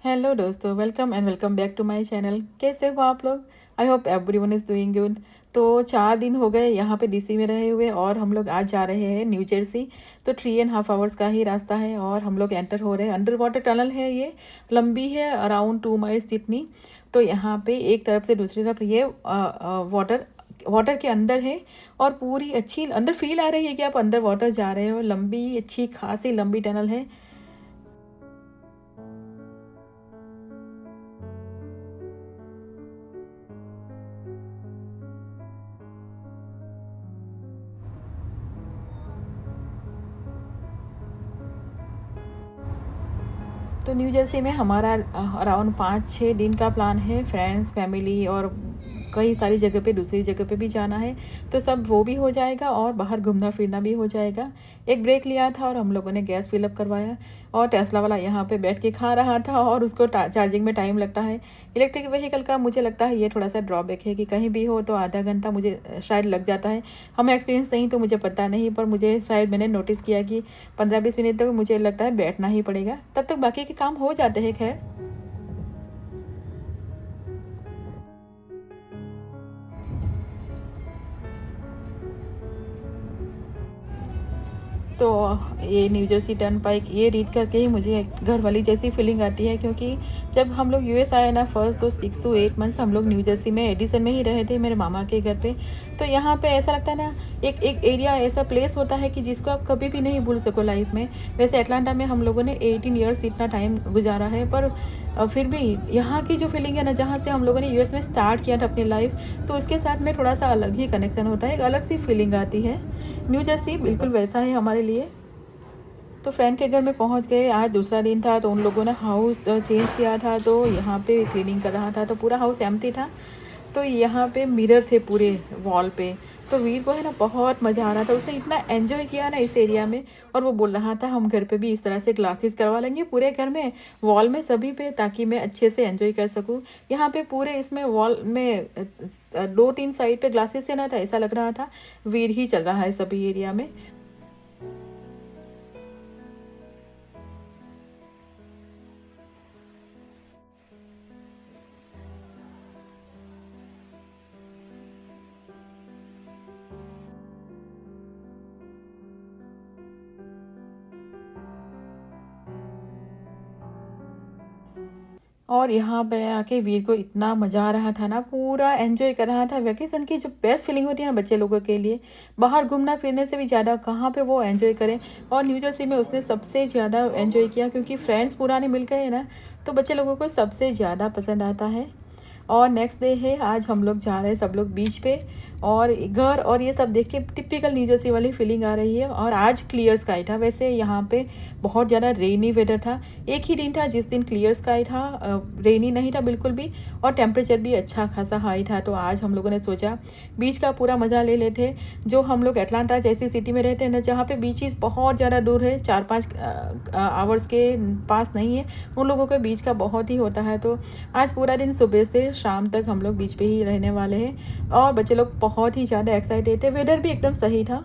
Hello दोस्तों, welcome and welcome back to my channel. कैसे हो आप लोग? I hope everyone is doing good. तो 4 दिन हो गए यहाँ पे डीसी में रहे हुए और हम लोग आज जा रहे हैं न्यू जर्सी। तो 3.5 आवर्स का ही रास्ता है और हम लोग एंटर हो रहे हैं। अंडर वाटर टनल है ये, लंबी है अराउंड 2 माइल्स जितनी। तो यहाँ पे एक तरफ से दूसरी तरफ ये वाटर वाटर के अंदर है और पूरी अच्छी अंदर फील आ रही है कि आप अंदर वाटर जा रहे हो। लंबी अच्छी खासी लंबी टनल है। तो न्यू जर्सी में हमारा अराउंड 5-6 दिन का प्लान है। फ्रेंड्स, फैमिली और कई सारी जगह पे, दूसरी जगह पे भी जाना है। तो सब वो भी हो जाएगा और बाहर घूमना फिरना भी हो जाएगा। एक ब्रेक लिया था और हम लोगों ने गैस फिलअप करवाया और टेस्ला वाला यहाँ पे बैठ के खा रहा था और उसको चार्जिंग में टाइम लगता है। इलेक्ट्रिक व्हीकल का मुझे लगता है ये थोड़ा सा ड्रॉबैक है कि कहीं भी हो तो आधा घंटा मुझे शायद लग जाता है। हमें एक्सपीरियंस नहीं तो मुझे पता नहीं, पर मुझे शायद मैंने नोटिस किया कि 15-20 मिनट तक मुझे लगता है बैठना ही पड़ेगा, तब तक बाकी के काम हो जाते हैं। खैर, तो ये न्यू जर्सी टर्न पाइक ये रीड करके ही मुझे घर वाली जैसी फीलिंग आती है, क्योंकि जब हम लोग यूएस आए ना फर्स्ट तो 6 to 8 मंथ्स हम लोग न्यू जर्सी में एडिसन में ही रहे थे, मेरे मामा के घर पे। तो यहाँ पे ऐसा लगता है ना, एक एक एरिया ऐसा प्लेस होता है कि जिसको आप कभी भी नहीं भूल सको लाइफ में। वैसे अटलांटा में हम लोगों ने 18 ईयर्स इतना टाइम गुजारा है, पर फिर भी यहाँ की जो फीलिंग है ना, जहाँ से हम लोगों ने यूएस में स्टार्ट किया था अपनी लाइफ, तो उसके साथ में थोड़ा सा अलग ही कनेक्शन होता है, एक अलग सी फीलिंग आती है। न्यू जर्सी बिल्कुल वैसा है हमारे लिए। तो फ्रेंड के घर में पहुंच गए। आज दूसरा दिन था तो उन लोगों ने हाउस चेंज किया था, तो यहाँ पे क्लीनिंग कर रहा था, तो पूरा हाउस एम्प्टी था। तो यहाँ पे मिरर थे पूरे वॉल पे। तो वीर को है ना बहुत मज़ा आ रहा था, उसने इतना एंजॉय किया ना इस एरिया में। और वो बोल रहा था हम घर पे भी इस तरह से ग्लासेस करवा लेंगे पूरे घर में, वॉल में सभी पे, ताकि मैं अच्छे से एंजॉय कर सकूँ। यहाँ पे पूरे इसमें वॉल में 2-3 साइड पे ग्लासेस है ना, तो ऐसा लग रहा था वीर ही चल रहा है सभी एरिया में। और यहाँ पे आके वीर को इतना मज़ा आ रहा था ना, पूरा एंजॉय कर रहा था। वैकेशन की जो बेस्ट फीलिंग होती है ना बच्चे लोगों के लिए, बाहर घूमना फिरने से भी ज़्यादा कहाँ पे वो एंजॉय करें। और न्यू जर्सी में उसने सबसे ज़्यादा एंजॉय किया, क्योंकि फ्रेंड्स पुराने मिल गए ना, तो बच्चे लोगों को सबसे ज़्यादा पसंद आता है। और नेक्स्ट डे है, आज हम लोग जा रहे हैं सब लोग बीच पे। और घर और ये सब देख के टिपिकल न्यू जर्सी वाली फीलिंग आ रही है। और आज क्लियर स्काई था। वैसे यहाँ पे बहुत ज़्यादा रेनी वेदर था। एक ही दिन था जिस दिन क्लियर स्काई था, रेनी नहीं था बिल्कुल भी, और टेम्परेचर भी अच्छा खासा हाई था। तो आज हम लोगों ने सोचा बीच का पूरा मज़ा ले लेते। जो हम लोग एटलांटा जैसी सिटी में रहते हैं ना, जहाँ पे बीचेस बहुत ज़्यादा दूर है, 4-5 आवर्स के पास नहीं है, उन लोगों के बीच का बहुत ही होता है। तो आज पूरा दिन सुबह से शाम तक हम लोग बीच पे ही रहने वाले हैं और बच्चे लोग बहुत ही ज़्यादा एक्साइटेड थे। वेदर भी एकदम सही था।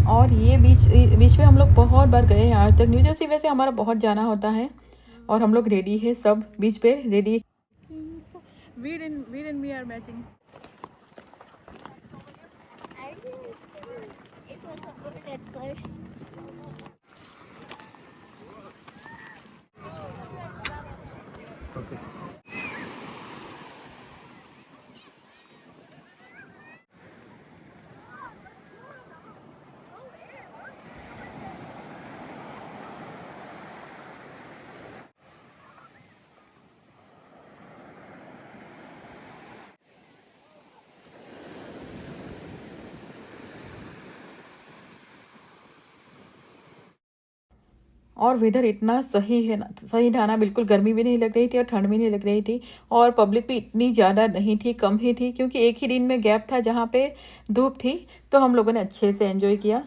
और ये बीच बीच पे हम लोग बहुत बार गए हैं आज तक। न्यू जर्सी वैसे हमारा बहुत जाना होता है और हम लोग रेडी है, सब बीच पे रेडी। We are matching. और वेदर इतना सही है ना, सही था ना, बिल्कुल गर्मी भी नहीं लग रही थी और ठंड भी नहीं लग रही थी। और पब्लिक भी इतनी ज़्यादा नहीं थी, कम ही थी, क्योंकि एक ही दिन में गैप था जहाँ पे धूप थी। तो हम लोगों ने अच्छे से एंजॉय किया।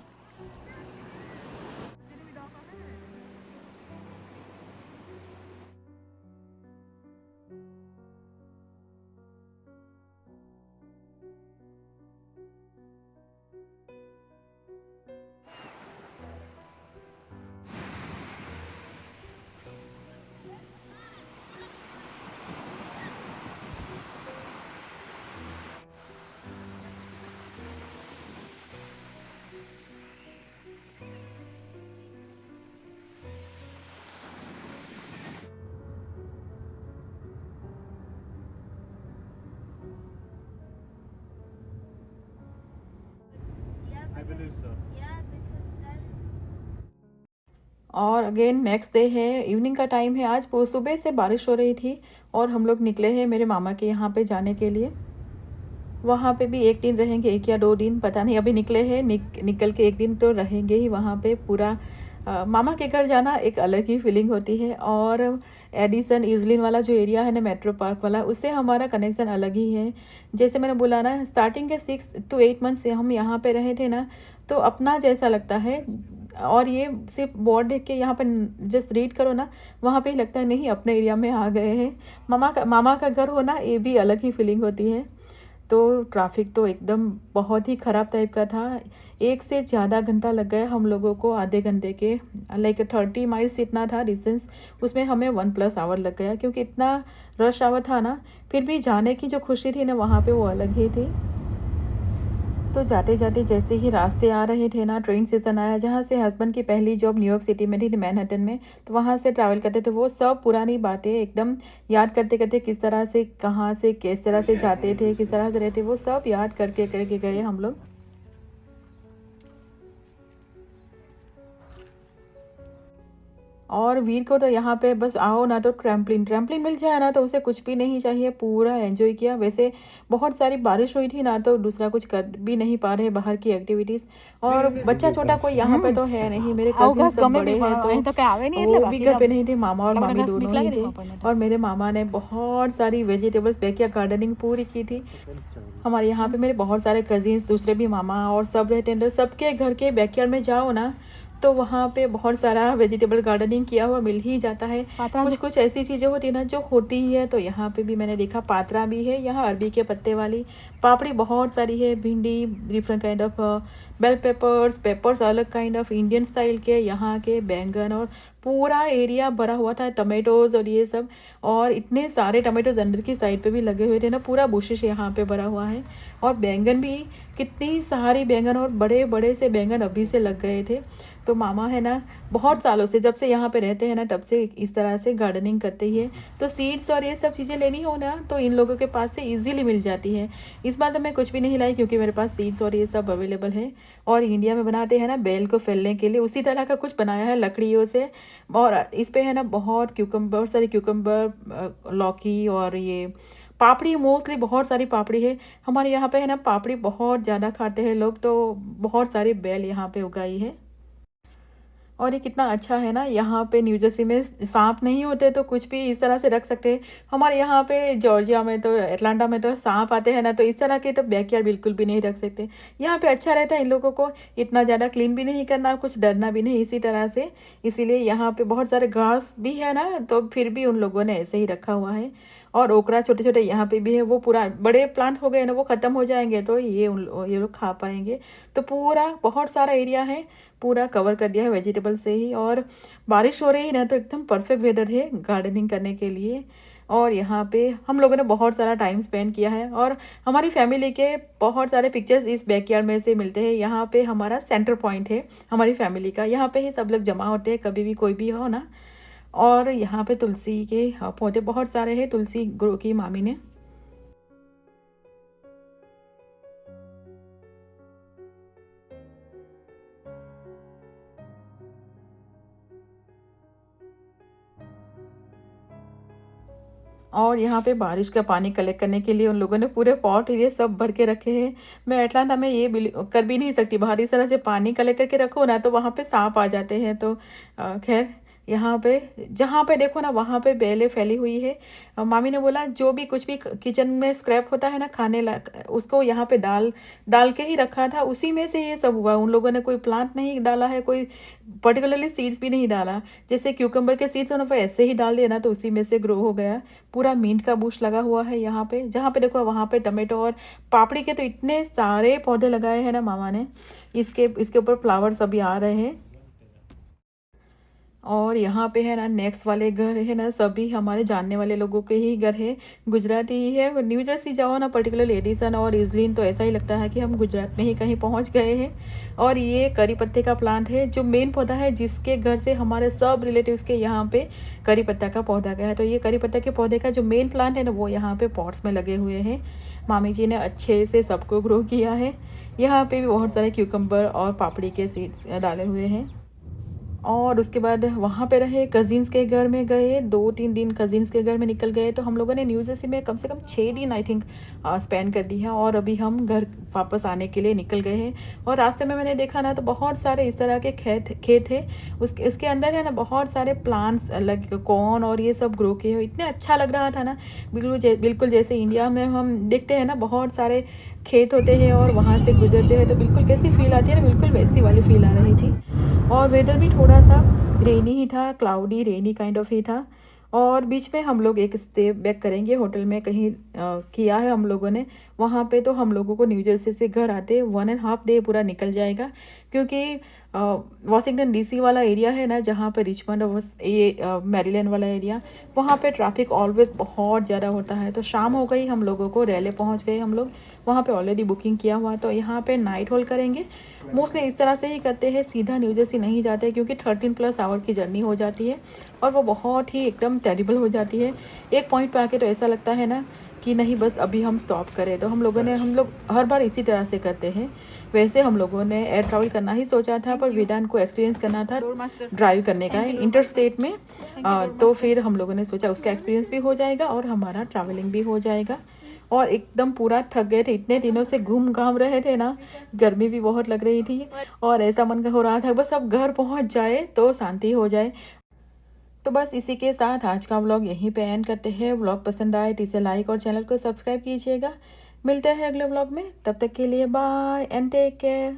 और अगेन नेक्स्ट डे है, इवनिंग का टाइम है। आज सुबह से बारिश हो रही थी और हम लोग निकले हैं मेरे मामा के यहाँ पे जाने के लिए। वहाँ पे भी एक दिन रहेंगे, 1 या 2 दिन पता नहीं, अभी निकले हैं। निकल के एक दिन तो रहेंगे ही वहाँ पे। पूरा मामा के घर जाना एक अलग ही फीलिंग होती है। और एडिसन इजलिन वाला जो एरिया है ना, मेट्रो पार्क वाला, उससे हमारा कनेक्शन अलग ही है। जैसे मैंने बोला ना, स्टार्टिंग के 6 to 8 मंथ से हम यहाँ पे रहे थे ना, तो अपना जैसा लगता है। और ये सिर्फ बोर्ड देख के यहाँ पर जस्ट रीड करो ना, वहाँ पे ही लगता है नहीं अपने एरिया में आ गए हैं। मामा का घर होना, ये भी अलग ही फीलिंग होती है। तो ट्रैफिक तो एकदम बहुत ही ख़राब टाइप का था। 1 से ज़्यादा घंटा लग गया हम लोगों को, आधे घंटे के, लाइक 30 माइल्स इतना था डिस्टेंस, उसमें हमें 1+ आवर लग गया, क्योंकि इतना रश आवर था ना। फिर भी जाने की जो खुशी थी ना वहाँ पे, वो अलग ही थी। तो जाते जाते जैसे ही रास्ते आ रहे थे ना, ट्रेन स्टेशन आया जहाँ से हस्बैंड की पहली जॉब न्यूयॉर्क सिटी में थी, मैनहट्टन में। तो वहाँ से ट्रैवल करते थे, वो सब पुरानी बातें एकदम याद करते करते, किस तरह से, कहाँ से, किस तरह से जाते थे, किस तरह से रहते, वो सब याद करके करके गए हम लोग। और वीर को तो यहाँ पे बस आओ ना, तो ट्रैम्पलिन मिल जाए ना, तो उसे कुछ भी नहीं चाहिए, पूरा एंजॉय किया। वैसे बहुत सारी बारिश हुई थी ना, तो दूसरा कुछ कर भी नहीं पा रहे बाहर की एक्टिविटीज़। और बच्चा छोटा कोई यहाँ पे तो है नहीं, मेरे कजिन सब बड़े हैं, तो वो भी घर पे नहीं थे, मामा और मामी दोनों ही थे। और मेरे मामा ने बहुत सारी वेजिटेबल्स, बैकयार्ड गार्डनिंग पूरी की थी। हमारे यहाँ पे मेरे बहुत सारे कजिन्स, दूसरे भी मामा और सब रहते हैं, तो सबके घर के बैकयार्ड में जाओ ना, तो वहाँ पे बहुत सारा वेजिटेबल गार्डनिंग किया हुआ मिल ही जाता है। कुछ कुछ ऐसी चीज़ें होती है ना जो होती ही है। तो यहाँ पे भी मैंने देखा पात्रा भी है, यहाँ अरबी के पत्ते वाली पापड़ी बहुत सारी है, भिंडी, different kind of bell peppers अलग काइंड ऑफ इंडियन स्टाइल के, यहाँ के बैंगन, और पूरा एरिया भरा हुआ था टमेटोज़ और ये सब। और इतने सारे टमेटोज़ अंदर की साइड पे भी लगे हुए थे ना, पूरा बुशिश यहाँ पे भरा हुआ है। और बैंगन भी, कितनी सारी बैंगन, और बड़े बड़े से बैंगन अभी से लग गए थे। तो मामा है ना, बहुत सालों से, जब से यहाँ पे रहते हैं ना, तब से इस तरह से गार्डनिंग करते ही है। तो सीड्स और ये सब चीज़ें लेनी हो ना, तो इन लोगों के पास से इजीली मिल जाती है। इस बार तो मैं कुछ भी नहीं लाई, क्योंकि मेरे पास सीड्स और ये सब अवेलेबल है। और इंडिया में बनाते हैं ना बेल को फैलने के लिए, उसी तरह का कुछ बनाया है लकड़ियों से। और इस पे है ना बहुत सारे क्यूकम्बर, लौकी, और ये पापड़ी, मोस्टली बहुत सारी पापड़ी है। हमारे यहाँ पे है ना पापड़ी बहुत ज़्यादा खाते हैं लोग, तो बहुत सारी बेल यहाँ पे उगाई है। और ये कितना अच्छा है ना, यहाँ पे न्यू जर्सी में सांप नहीं होते, तो कुछ भी इस तरह से रख सकते हैं। हमारे यहाँ पे जॉर्जिया में तो, एटलांटा में तो सांप आते हैं ना, तो इस तरह के तो बैकयार्ड बिल्कुल भी नहीं रख सकते। यहाँ पे अच्छा रहता है इन लोगों को, इतना ज़्यादा क्लीन भी नहीं करना, कुछ डरना भी नहीं इसी तरह से। इसीलिए यहाँ पे बहुत सारे घास भी है ना, तो फिर भी उन लोगों ने ऐसे ही रखा हुआ है। और ओकरा छोटे छोटे यहाँ पे भी है, वो पूरा बड़े प्लांट हो गए ना, वो ख़त्म हो जाएंगे तो ये लोग खा पाएंगे। तो पूरा बहुत सारा एरिया है, पूरा कवर कर दिया है वेजिटेबल से ही। और बारिश हो रही है ना, तो एकदम परफेक्ट वेदर है गार्डनिंग करने के लिए। और यहाँ पे हम लोगों ने बहुत सारा टाइम स्पेंड किया है। और हमारी फैमिली के बहुत सारे पिक्चर्स इस बैकयार्ड में से मिलते हैं। यहाँ पे हमारा सेंटर पॉइंट है हमारी फैमिली का, यहाँ पे ही सब लोग जमा होते हैं, कभी भी कोई भी हो ना। और यहाँ पे तुलसी के पौधे बहुत सारे हैं, तुलसी ग्रो की मामी ने। और यहाँ पे बारिश का पानी कलेक्ट करने के लिए उन लोगों ने पूरे पॉट ये सब भर के रखे हैं। मैं एटलांटा में ये कर भी नहीं सकती, बाहर इस तरह से पानी कलेक्ट करके रखो ना, तो वहाँ पे सांप आ जाते हैं। तो खैर, यहाँ पे जहाँ पे देखो ना, वहाँ पे बेलें फैली हुई है। मामी ने बोला जो भी कुछ भी किचन में स्क्रैप होता है ना, खाने उसको यहाँ पे डाल डाल के ही रखा था, उसी में से ये सब हुआ। उन लोगों ने कोई प्लांट नहीं डाला है, कोई पर्टिकुलरली सीड्स भी नहीं डाला। जैसे क्यूकम्बर के सीड्स होना, ऐसे ही डाल दिया ना, तो उसी में से ग्रो हो गया। पूरा मिंट का बुश लगा हुआ है यहाँ पे, जहाँ पे देखो वहाँ पे टमाटो और पापड़ी के तो इतने सारे पौधे लगाए हैं ना मामा ने। इसके ऊपर फ्लावर्स अभी आ रहे हैं। और यहाँ पे है ना, नेक्स्ट वाले घर है ना, सभी हमारे जानने वाले लोगों के ही घर है, गुजराती ही है। न्यू जर्सी जाओ ना, पर्टिकुलर एडिसन और इजलिन, तो ऐसा ही लगता है कि हम गुजरात में ही कहीं पहुँच गए हैं। और ये करी पत्ते का प्लांट है, जो मेन पौधा है, जिसके घर से हमारे सब रिलेटिव्स के यहाँ पे करी पत्ता का पौधा गया है। तो ये करी पत्ता के पौधे का जो मेन प्लांट है ना, वो यहाँ पे पॉट्स में लगे हुए हैं। मामी जी ने अच्छे से सबको ग्रो किया है। यहाँ पे भी बहुत सारे क्यूकम्बर और पापड़ी के सीड्स डाले हुए हैं। और उसके बाद वहाँ पे रहे, कज़िन्स के घर में गए, 2-3 दिन कज़िन्स के घर में निकल गए। तो हम लोगों ने न्यू जर्सी में कम से कम 6 दिन आई थिंक स्पेंड कर दी है। और अभी हम घर वापस आने के लिए निकल गए हैं। और रास्ते में मैंने देखा ना तो बहुत सारे इस तरह के खेत है, उसके अंदर है ना बहुत सारे प्लांट्स लग कॉर्न और ये सब ग्रो किए हुए, इतने अच्छा लग रहा था ना। बिल्कुल जैसे इंडिया में हम देखते हैं ना बहुत सारे खेत होते हैं और वहाँ से गुजरते हैं तो बिल्कुल कैसी फील आती है ना, बिल्कुल वैसी वाली फील आ रही थी। और वेदर भी थोड़ा सा रेनी ही था, क्लाउडी रेनी काइंड ऑफ ही था। और बीच में हम लोग एक स्टे बैक करेंगे होटल में कहीं किया है हम लोगों ने वहाँ पे। तो हम लोगों को न्यू जर्सी से घर आते 1.5 डे पूरा निकल जाएगा, क्योंकि वॉशिंगटन डीसी वाला एरिया है ना जहाँ पे रिचमंड और ये मैरीलैंड वाला एरिया, वहाँ पे ट्रैफिक ऑलवेज बहुत ज़्यादा होता है। तो शाम हो गई, हम लोगों को रेले पहुँच गए हम लोग, वहाँ पे ऑलरेडी बुकिंग किया हुआ। तो यहाँ पे नाइट होल्ड करेंगे। मोस्टली इस तरह से ही करते हैं, सीधा न्यू जर्सी नहीं जाते क्योंकि 13+ आवर की जर्नी हो जाती है और वो बहुत ही एकदम टेरिबल हो जाती है। एक पॉइंट पे आके तो ऐसा लगता है ना कि नहीं बस अभी हम स्टॉप करें। तो हम लोग हर बार इसी तरह से करते हैं। वैसे हम लोगों ने एयर ट्रैवल करना ही सोचा था, पर वेदांत को एक्सपीरियंस करना था ड्राइव करने का इंटर स्टेट में। तो फिर हम लोगों ने सोचा उसका एक्सपीरियंस भी हो जाएगा और हमारा ट्रैवलिंग भी हो जाएगा। और एकदम पूरा थक गए थे, इतने दिनों से घूम घाम रहे थे ना, गर्मी भी बहुत लग रही थी और ऐसा मन हो रहा था बस अब घर पहुंच जाए तो शांति हो जाए। तो बस इसी के साथ आज का व्लॉग यहीं पे एंड करते हैं। व्लॉग पसंद आए तो इसे लाइक और चैनल को सब्सक्राइब कीजिएगा। मिलते हैं अगले व्लॉग में, तब तक के लिए बाय एंड टेक केयर।